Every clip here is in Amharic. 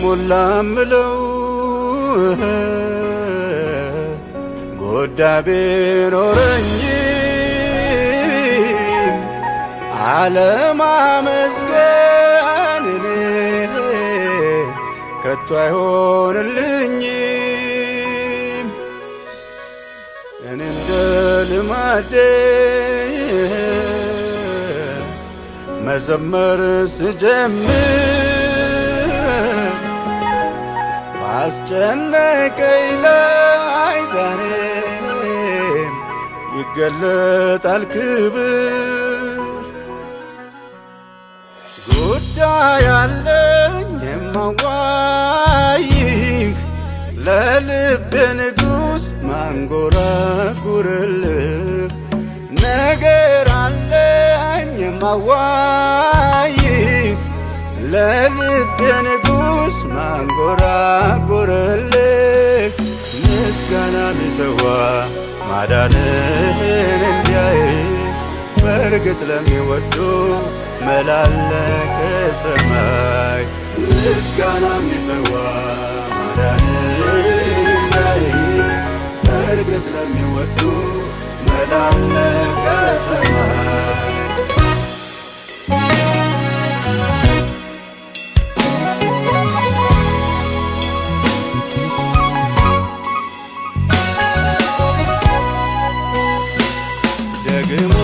ሞላ ምለው ጉዳይ ቢኖረኝም አለማመስገን እኔ ከቶ አይሆንልኝም። እኔ እንደ ልማዴ መዘመር ስጀምር ባስጨነቀኝ ላይ ዛሬም ይገለጣል ክብር። ጉዳይ አለኝ የማዋይህ ለልቤ ንጉሥ ማንጎራጉርልህ ነገር አለኝ የማዋይህ ለልቤ ንጉሥ ማንጎራጉርልህ ምስጋና ቢሰዋ ማዳንህን እንዲያይ በርግጥ ለሚወዱ መላለ ከሰማይ ምስጋና ቢሰዋ ማዳንህን እንዲያይ በርግጥ ለሚወዱ መላለ ከሰማይ ደግሞ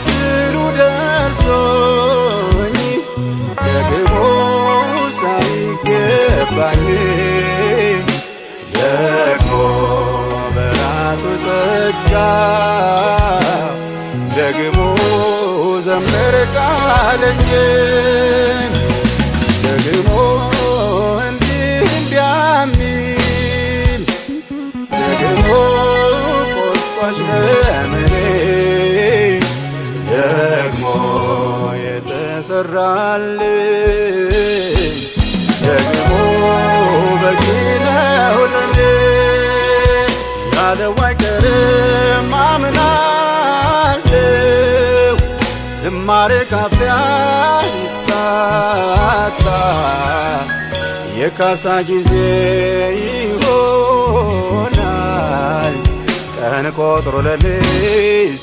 ድሉ ደርሶኝ ደግሞ ሳይገባኝ ደግሞ በራሱ ጸጋ ደግሞ ዘምር ቃለኝ ደግሞ እንዲህ እንዲያሚል ደግሞ ቆስቋሽ በምኔ ደግሞ የተሰራልኝ ደግሞ በቂ ነው ለኔ ያለው አይቀርም አምናለሁ። ዝማሬ ካፊያ ይታጣ የካሳ ጊዜ ይሆናል ቀን ቆጥሮ ሌሊት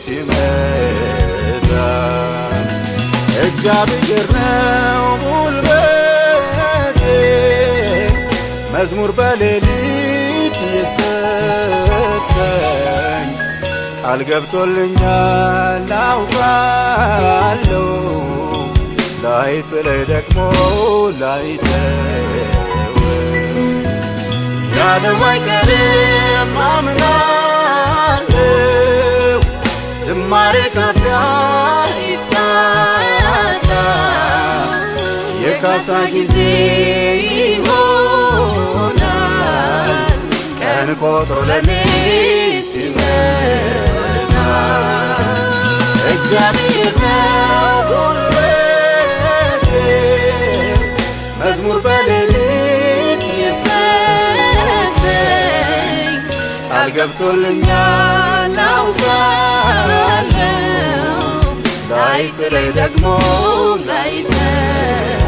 ሲመጣ እግዚአብሔር ነው ጉልበቴ መዝሙር በሌሊት የሰጠኝ ቃል ገብቶልኛል አውቃለሁ ላይጥለኝ ደግሞ ላይተወኝ ያለው አይቀርም አምናለሁ። ዝማሬ ካፊያ ይታጣ የካሳ ጊዜ ይሆናል ቀን ቆጥሮ ለኔ ሲመጣ እግዚአብሔር ነው ጉልበቴ መዝሙር በሌሊት የሰጠኝ ቃል ገብቶልኛል አውቃለሁ ላይጥለኝ ደግሞ ላይተወኝ